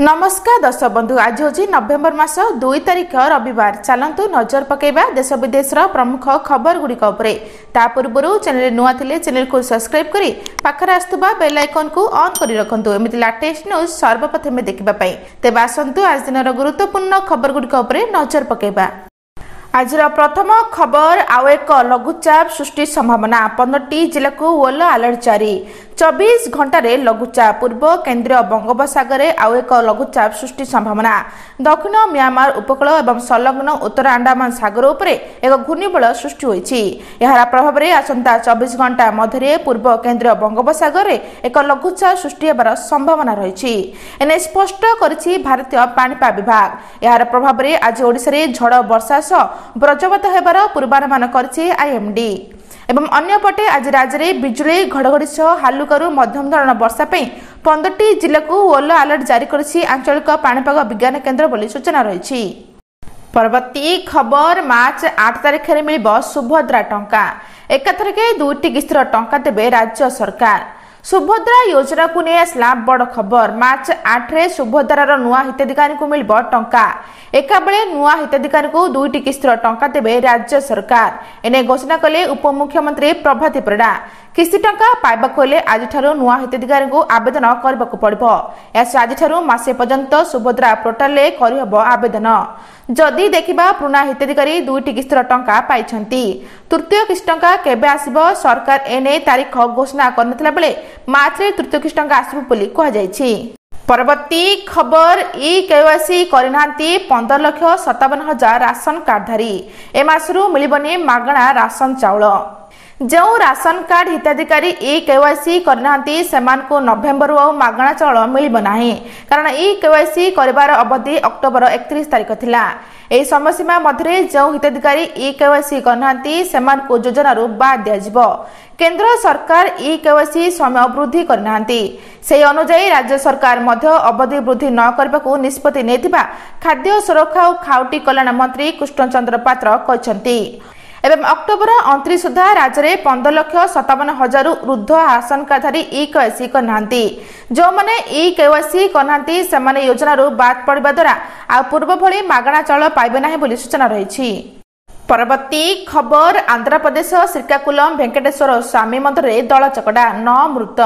नमस्कार दर्शक बंधु, आज हूँ नवेम्बर मास 2 तारिख रविवार। चलतु नजर पकेबा देश विदेश प्रमुख खबर गुड़िक ता पूर्व चैनल नुआ थिले चैनल को सब्सक्राइब करी पाखरे आसुवा बेल आइकन को ऑन करी रखंतु एमिति लेटेस्ट न्यूज सर्वप्रथमे देखिबा पई। तेबे आसंतु आज दिनर गुरुत्वपूर्ण खबर गुड़िक नजर पकेबा। आज प्रथम खबर आउ एक लघुचाप सृष्टि संभावना 15टी जिला को येलो अलर्ट जारी। 24 घंटा लघुचाप पूर्व केंद्रीय बंगोपसागर आउ एक लघुचाप सृष्टि संभावना। दक्षिण म्यांमार उपकूल और संलग्न उत्तर अंडमान सागर उपरे एक घूर्णिबल सृष्टि होइछि। यार प्रभाव में आसंता 24 घंटा मध्य पूर्व केंद्रीय बंगोपसागर एक लघुचाप सृष्टि होबार संभावना रही एने स्पष्ट करिछि भारतीय पाणीपाग विभाग। यार प्रभाव में आज ओडिशा रे झड़ वर्षा सह वज्रपात हेबार पूर्वानुमान करिछि आईएमडी। एवं अन्यपटे आज राज्य में बिजुली घड़घड़ी सह हालुकारू मध्यम धरण वर्षा पर 15टी जिला को येलो अलर्ट जारी करिछि आंचलिक पाणीपाग विज्ञान केन्द्र बोली सूचना रही। परवर्ती खबर मार्च 8 तारिख में मिलिब सुभद्रा टंका। एकाथरके 2टी किस्तिर टंका देबे राज्य सरकार। सुभद्रा योजना को नहीं आसला बड़ खबर। मार्च 8 रे सुभद्रार नुआ हिताधिकारी को मिलिब टंका। एका बेले नुआ हिताधिकारी को 2टी किस्तिर टंका देबे राज्य सरकार। एने घोषणा कले उपमुख्यमंत्री प्रभाती परिडा। किस्ती टंका पाइबाक हेले आज नुआ हिताधिकारी को आवेदन करबाक पड़िबो। आज मासे पर्यंत सुभद्रा पोर्टाल ले करहब आवेदन। जदि देखिबा पुराना हिताधिकारी 2टी किस्तिर टंका पाइछंती। तृतीय किस्ती टंका केबे आसीबो सरकार एने तारीख घोषणा करनथिला बेले मार्च रे तृतीय किस्ती टंका आसीबो बोली कहा जायछि। परवर्ती खबर ई केवाईसी करनांती 15,57,000 राशन कार्डधारी। ए मासरू मिलिबनी मागणा राशन चाउल। जो राशन कार्ड हिताधिकारी ई केवाईसी करनांती सेमान को नवेम्बर और मागणा चाउल मिलिब नाही, कारण ई केवाईसी करिबार अवधि अक्टोबर 31 तारिख थिला। एही समय सीमा मध्य जो हिताधिकारी ई केवाईसी करनांती सेमान को योजनारू बाद दियाजिबो। केंद्र सरकार ई केवाईसी समय वृद्धि करनांती, से अनुसार राज्य सरकार मध्य अवधि वृद्धि न करबाकू निष्पत्ति नेथिबा खाद्य सुरक्षा और खाउटी कल्याण मंत्री कृष्णचंद्र पात्र कहछंती। एवं अक्टोबर 29 सुधा राज्य में 15,57,000 ऊर्ध्व राशन कार्डधारी ई केवाईसी करनांती। जो माने ई केवाईसी करनांती सेमाने योजनारू बाद पड़िबा द्वारा आ पूर्व भली मागणा चाउल पाइबे नाही बोली सूचना रही। परवर्ती खबर आंध्र प्रदेश श्रीकाकुलम वेंकटेश्वर स्वामी मंदिर दल चकड़ा 9 मृत।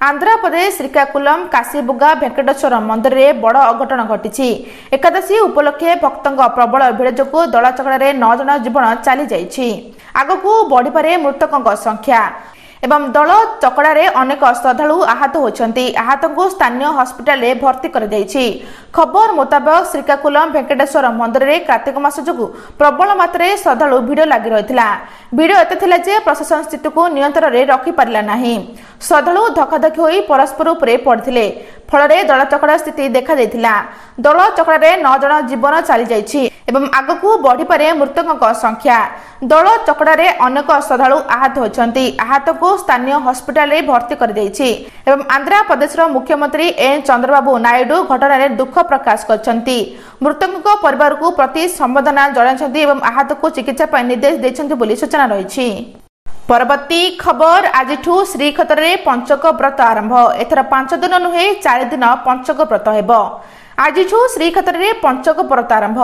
आंध्र प्रदेश श्रीकाकुलम काशीबुगा वेंकटेश्वर मंदिर में बड़ अघटन घटी। एकादशी उपलक्षे भक्तों प्रबल भिड़ जो दल चकड़े 9 जन जीवन चली जाइछि। आगकू बढ़िपारे मृतकों संख्या। एवं दल चकड़े अनेक श्रद्धालु आहत होती। आहत को स्थानीय हस्पिटाल भर्ती कर खबर मुताबक श्रीकाकुलम वेंकटेश्वर मंदिर में कार्तिक मास जो प्रबल मात्रा श्रद्धालु भिड़ लगी रही। भिड़ एत प्रशासन स्थिति को नियंत्रण में रखिपारा ना। श्रद्धालु धक्काधक्की हो परस्पर उपरे पड़ते फल दल चकड़ा स्थिति देखा देथिला। दल चकड़े 9 जन जीवन चली जाइछि एवं आगकू बढ़िपारे मृतकों संख्या। दल चकड़े अनेक श्रद्धालु आहत होती। आहत को स्थानीय हस्पिटाल भर्ती कर एवं आंध्र प्रदेश मुख्यमंत्री एन चंद्रबाबू नायडू घटना दुख प्रकाश करछंती। मृतकों परिवार को प्रति संवेदना जणाइछंती एवं आहत को चिकित्सा निर्देश देछंती बोली सूचना रही। परवर्ती खबर आज श्रीक्षेत्र में पंचक व्रत आरंभ। एथर 5 दिन नुहे 4 दिन पंचक व्रत हेब। आज श्रीक्षेत्र में पंचक व्रत आरंभ।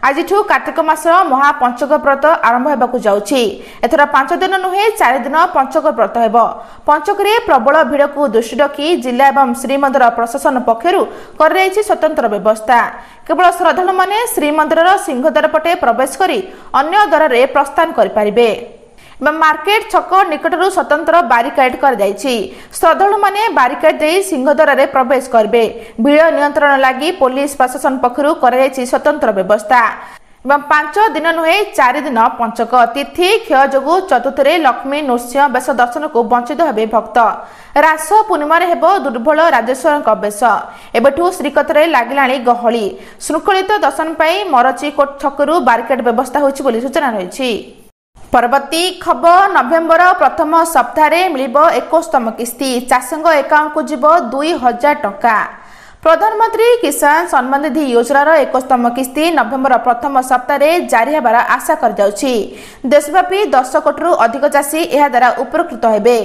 आज कार्तिक मास महापंचक व्रत आरंभ होगाकू जाउछि। एथर 5 दिन नुहे 4 दिन पंचक व्रत हेब। पंचक रे प्रबल भिड़ को दृष्टि रखी जिला एवं श्रीमंदिर प्रशासन पक्षरु कर स्वतंत्र व्यवस्था। केवल श्रद्धालु माने श्रीमंदिर सिंहद्वार पटे प्रवेश करी अन्य द्वार रे प्रस्थान करिपारिबे। मार्केट छक निकटरू स्वतंत्र बारिकेड कर जाइछि। श्रद्धालु माने बारिकेड दे सिंहद्वार रे प्रवेश करबे। भीड़ नियंत्रण लागि पुलिस प्रशासन पक्षरु कर स्वतंत्र व्यवस्था। 5 दिन नुहे 4 दिन पंचक तिथि क्षय जो चतुर्थ लक्ष्मी नृसिंह बेश दर्शन को वंचित हेबे भक्त। रास पूर्णिमा हेब दुर्बल राजेश्वर बेश। एबेठू श्रीक्षेत्र लागिलाणी गहली। श्रृंखलित दर्शन पाई मरचीकोट छकरू बारिकेड व्यवस्था होइछि बोली सूचना रही। परवर्ती खबर नवेम्बर प्रथम सप्ताह मिलिब 21तम किस्ती। चाषी अकाउंट को जीव 2,000 टंका। प्रधानमंत्री किसान सम्मान निधि योजनार 21तम किस्ती नवेम्बर प्रथम सप्ताह जारी होबार आशा कर देशव्यापी 10 कोटी अधिक चाषी यह द्वारा उपकृत हेबे।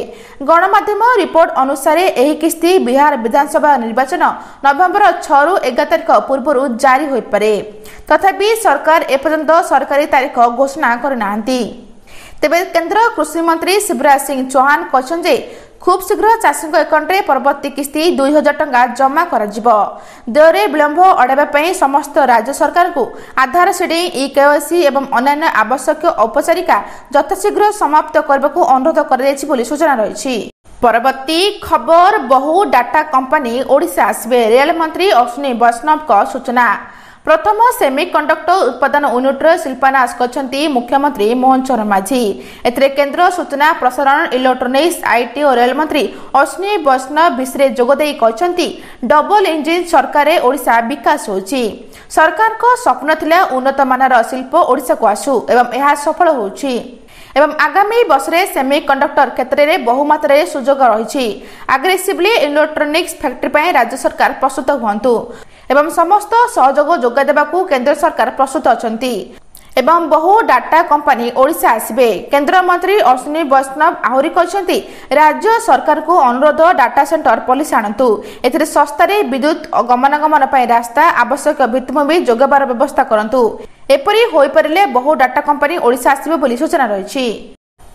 गणमाध्यम रिपोर्ट अनुसार यह किस्ती बिहार विधानसभा निर्वाचन नवेम्बर 6 रु 11 तारिख पूर्व जारी हो पारे। तथापि सरकार एपर्यंत सरकारी तारीख घोषणा करना। तेबे केंद्र कृषि मंत्री शिवराज सिंह चौहान कहते खूब शीघ्र चाषी अकाउंटे परवर्ती किस्ती 2000 टंका जमा दरे विलंब अड़ाई समस्त राज्य सरकार को आधार सीडिंग ई-केवाईसी एवं अन्य आवश्यक औपचारिका यथाशीघ्र समाप्त करने को अनुरोध कर सूचना रही। परवर्ती खबर बहु डाटा कंपनी ओडिशा आसबे। रेल मंत्री अश्विनी वैष्णव सूचना। प्रथम सेमिकंडक्टर उत्पादन यूनिट्र शिल्पान्यास करछंती मुख्यमंत्री मोहन चरण माझी। एथिरे केंद्र सूचना प्रसारण इलेक्ट्रोनिक्स आईटी और रेल मंत्री अश्विनी वैष्णव विषय जोगदेई कहछंती डबल इंजिन सरकार ओडिशा विकास होछि। सरकार को स्वप्न थिला उन्नत मानर शिल्प ओडिशा को आसु एवं यह सफल होछि एवं आगामी वर्षे सेमिकंडक्टर क्षेत्र में बहुमात्रा सुजोग रही। आग्रेसिवली इलेक्ट्रोनिक्स फैक्ट्री पर राज्य सरकार प्रस्तुत हुंतु एवं समस्त सहयोग जोगाई देबाकू केंद्र सरकार प्रस्तुत अछंती एवं बहु डाटा कंपनी ओडिशा आसबे। केंद्र मंत्री अश्विनी वैष्णव आहुरी कहते राज्य सरकार को अनुरोध डाटा सेंटर पॉलिसी आणतु। एथिरे सस्तारे विद्युत गमनागमन पर रास्ता आवश्यक भित्तिभूमि जोगाइबार व्यवस्था करंतु। एपरि होई परिले बहु डाटा कंपनी ओडिशा आसबे बोली सूचना रही।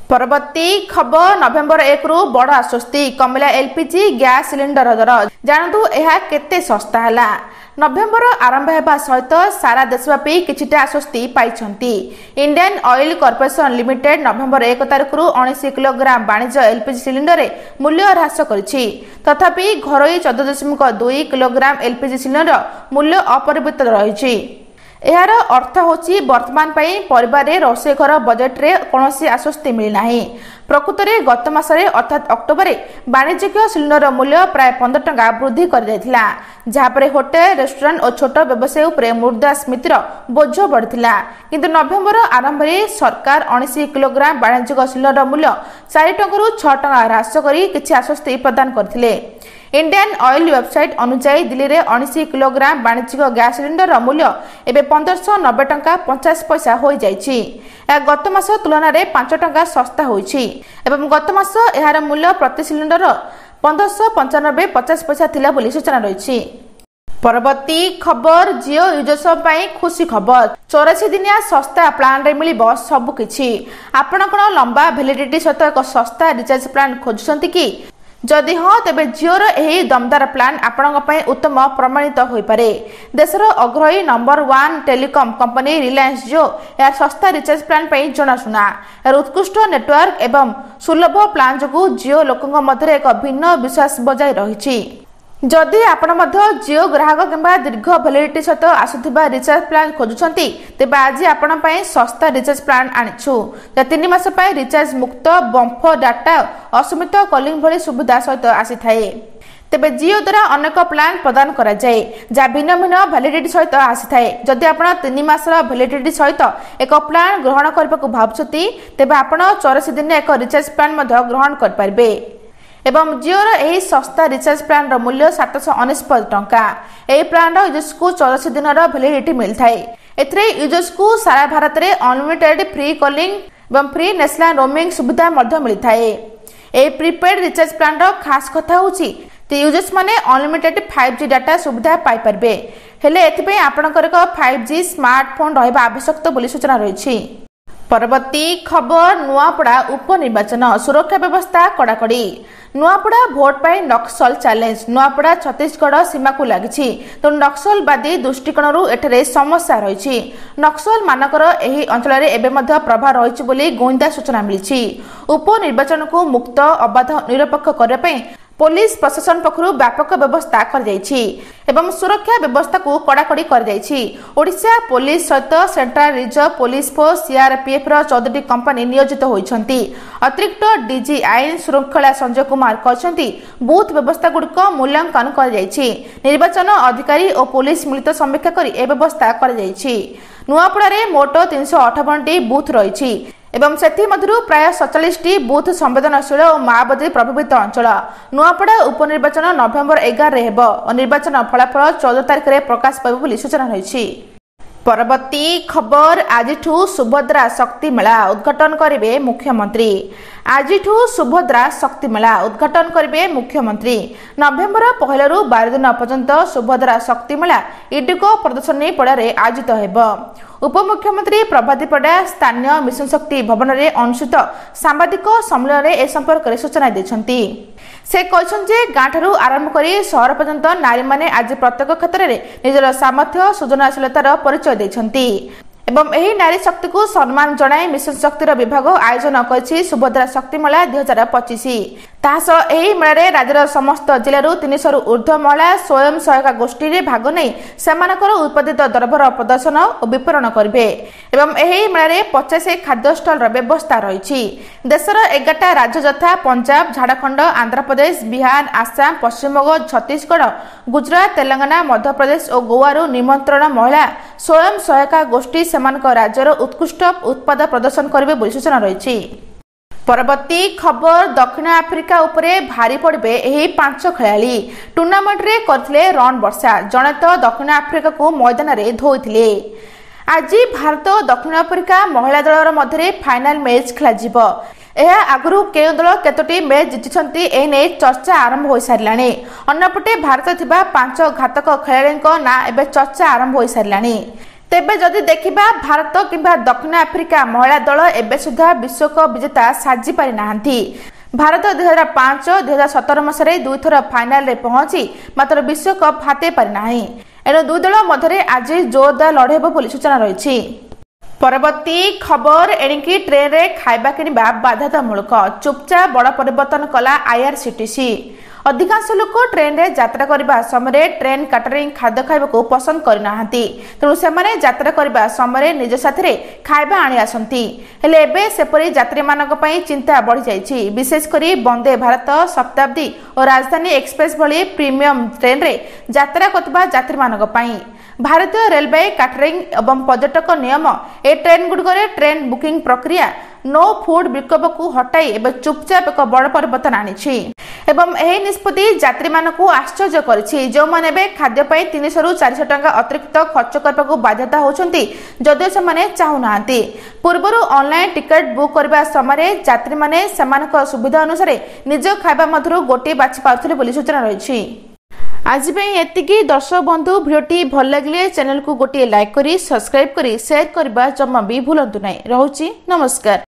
परवर्ती खबर नवेम्बर 1 रु बड़ आश्वस्ति कमिला एलपीजी गैस सिलिंडर दर। जानतु यह केते सस्ता हला। नवेम्बर आरंभ होगा सहित सारा देशव्यापी किछिटा आश्वस्ति पाइछंती। इंडियन ऑयल कॉर्पोरेशन लिमिटेड नवेम्बर 1 तारिख रु 19 किलोग्राम वाणिज्य एलपीजी सिलिंडर मूल्य ह्रास करिछि। तथापि घरोई 14.2 किलोग्राम एलपीजी सिलिंडर मूल्य अपरिवर्तित रहिछि। यार अर्थ होची वर्तमान परिवार रोषे घर बजेट रे कौनसी आश्वस्ति मिलना। प्रकृत में गत मासरे अर्थात अक्टोबर वाणिज्यिक सिलिंडर मूल्य प्राय 15 टंका वृद्धि कर जहाँपर होटेल रेस्टोरेंट और छोट व्यवसाय उपरे मुद्रास्फीतिर बोझ बढ़िला। किंतु नवेम्बर आरंभ में सरकार 19 किलोग्राम वाणिज्यिक सिलिंडर मूल्य 4 टंका रु 6 टंका ह्रास करी किछि आश्वस्ति प्रदान करथिले। इंडियन ऑयल वेबसाइट अनुसार दिल्ली में 19 किलोग्राम वाणिज्यिक गैस सिलिंडर मूल्य एवं 1590 टंका 50 पैसा हो जाइछि। गत मास तुलन में 5 टंका सस्ता होइछि एवं गत मास यार मूल्य प्रति सिलिंडर 1595 50 पैसा थिला बोली सूचना रही। परवर्ती खबर जियो यूजर्स खुशी खबर 84 दिनिया सस्ता प्लान रे मिलिबो सबकिछि। आपण कोन लंबा वैलिडिटी सहित एक सस्ता रिचार्ज प्लान खोजुछंती कि जदि हाँ तेबे जियोर यही दमदार प्लान आपण उत्तम प्रमाणित हो पारे। देशर अग्रही नंबर 1 टेलीकॉम कंपनी रिलायंस जियो यार सस्ता रिचार्ज प्लान जनाशुना। यार उत्कृष्ट नेटवर्क एवं सुलभ प्लान जो जियो लोकों मध्य एक भिन्न विश्वास बजाय रही। जदि आपण जियो ग्राहक किंबा दीर्घ वैलिडिटी सहित आसुथिबा रिचार्ज प्लान खोजुछंती तेबे आज आपण सस्ता रिचार्ज प्लान आनिछु। 3 मास रिचार्ज मुक्त बंफ डाटा असीमित कॉलिंग भली सुविधा सहित आसी थाए। तेबे जियो द्वारा अनेक प्लान प्रदान करा जाए जहाँ भिन्न भिन्न वैलिडिटी सहित आसी थाए। जदि आपण 3 मास वैलिडिटी सहित एक प्लान ग्रहण करबा को भाबुछती तेबे आपण 84 दिन एक रिचार्ज प्लान ग्रहण कर पारबे। एवं जियोर यही सस्ता रिचार्ज प्लान मूल्य 749 टंका। यह प्लान यूजर्स को 84 दिन वैलिडिटी मिलता है। यूजर्स को सारा भारत में अनलिमिटेड फ्री कॉलिंग एवं फ्री नेशनल रोमिंग सुविधा मिलता है। यह प्रीपेड रिचार्ज प्लान खास कथा होची यूजर्स माने अनलिमिटेड 5G डाटा सुविधा पाई परबे। हेले एथिपे आपनकर एक 5G स्मार्टफोन रहबा आवश्यक बोली सूचना रही। परवर्ती खबर नुआपड़ा उपनिर्वाचन सुरक्षा व्यवस्था कड़ाकड़ी। नुआपड़ा भोट पाई नक्सल चैलेंज। नुआपड़ा छत्तीसगढ़ सीमा को लगी तो नक्सलवादी दृष्टिकोण एठारे समस्या रही। नक्सल मानकर एही अंचल में एबे मध्य प्रभाव रही बोली गोइंदा सूचना मिली। उपनिर्वाचन को मुक्त अबाध निरपेक्ष करने पुलिस प्रशासन पक्षरु व्यापक व्यवस्था कर जाइछि एवं सुरक्षा व्यवस्था को कड़ाकड़ी कर जाइछि। ओडिशा पुलिस सहित central reserve police force CRPF रो 14टी कंपनी नियोजित होइछंती। अतिरिक्त डीजी आईन श्रृंखला संजय कुमार कहछंती बूथ व्यवस्था गुड़िक मूल्यांकन कर जाइछि। निर्वाचन अधिकारी और पुलिस मिलित समीक्षा करी ए व्यवस्था कर जाइछि। नुआपड़ा रे मोट 358टी बूथ रही। एवं से प्राय 47 बूथ संवेदनशील और माओवादी प्रभावित अंचल। नुआपड़ा उपनिर्वाचन नवेम्बर 11 और निर्वाचन फलाफल 14 तारिख में प्रकाश पाइब सूचना रही। परवर्ती खबर आज सुभद्रा शक्ति मेला उद्घाटन करेंगे मुख्यमंत्री। आज सुभद्रा शक्ति मेला उद्घाटन करेंगे मुख्यमंत्री। नवेम्बर 1 रु 12 दिन पर्यंत सुभद्रा शक्ति मेला इडुको प्रदर्शनी पड़ारे आयोजित होब। उपमुख्यमंत्री प्रभाती पड़ा स्थानीय मिशन शक्ति भवन में अनुष्ठित सांबादिक सम्मेलन में ए संपर्क में सूचना देते। से कहते गाँ ठारू आरंभ कर सहर पर्यंत नारी माने आज प्रत्येक क्षेत्र में निजर सामर्थ्य सृजनशीलतार परिचय देते एवं एही नारी शक्ति को सम्मान जणाई मिशन शक्तिर विभाग आयोजन कर सुभद्रा शक्ति मेला 2025। तासह एही मेला राज्यर समस्त जिलूर 300 रु ऊर्ध्व महिला स्वयं सहायता गोष्ठी में भाग नहीं सेमानकर उत्पादित द्रव्यर प्रदर्शन और विपणन करेंगे एवं एही मेला 50 खाद्य स्टल व्यवस्था रही। देशर 11टा राज्य यथा पंजाब, झारखंड, आंध्र प्रदेश, बिहार, आसाम, पश्चिमबंग, छत्तीसगढ़, गुजरात, तेलंगाना, मध्य प्रदेश और गोवारू निमंत्रण महिला स्वयं सहायता गोष्ठी राज्यर उत्कृष्ट उत्पाद प्रदर्शन करेंगे सूचना रही। परवर्ती खबर दक्षिण आफ्रिका उपरे भारी पड़े यही 5 खेलाड़ी टूर्नामेंट रे करथिले रन वर्षा जड़े तो दक्षिण आफ्रिका को मैदान रे धोइथिले। आज भारत और दक्षिण आफ्रिका महिला दलर मध्य फाइनाल मैच खेल आगु के दल केतोटी मैच जीति एने चर्चा आरंभ हो सारे। अन्यपटे भारत थिबा 5 घातक खेलाड़ी ना एबे चर्चा आरंभ हो सारे। तेबे जदि देखिबा भारत किंबा दक्षिण आफ्रिका महिला दल एबे सुधा विश्वकप विजेता साजी पारि नाहांती। भारत 2005, 2017 मसीह 2 थर फाइनाल रे पहुंची मात्र विश्वकप हाते पारि नाही। एणु दुई दल मध्य आज जोरदार लड़े बोली सूचना रही। परवर्ती खबर एणिकी ट्रेन रे खाइबा किनिबा बाध्यतामूलक चुपचाप बड़ परिवर्तन कला आईआरसीटीसी। अधिकांश लोक ट्रेन रे यात्रा करने समय ट्रेन कैटरिंग खाद्य खाइबा पसंद करना तेणु से यात्रा करने समय निज साथी खाइबा आनी आसती हेले एबे सेपरी यात्री मानक पई चिंता बढ़ी जाइछि। विशेषकर वंदे भारत, शताब्दी और राजधानी एक्सप्रेस भली प्रीमियम ट्रेन रे यात्रा करथिबा यात्री मानक पई भारतीय रेलवे कैटरिंग एवं पर्यटक नियम ए ट्रेन गुड़िक ट्रेन बुकिंग प्रक्रिया नो फूड विकल्प को हटाई एवं चुपचाप एक बड़ परिवर्तन आनी एवं यह निष्पत्ति यात्री मानक आश्चर्य करिछि जो माने खाद्य 300 रु 400 टंका अतिरिक्त खर्च करने को बाध्यता होती जदियो से चाहूना। पूर्वर ऑनलाइन टिकट बुक करने समय यात्री माने सेमानक सुविधा अनुसार निज खाइबा मध्य गोटे बाछि पाउथिले बोली सूचना रही। आज एतिकी दर्शक बंधु भिडियोटी भल लगे चैनल को गोटे लाइक करी सब्सक्राइब करी शेयर करबा जम्मा भी भूलंतु नहीं। रहुछि नमस्कार।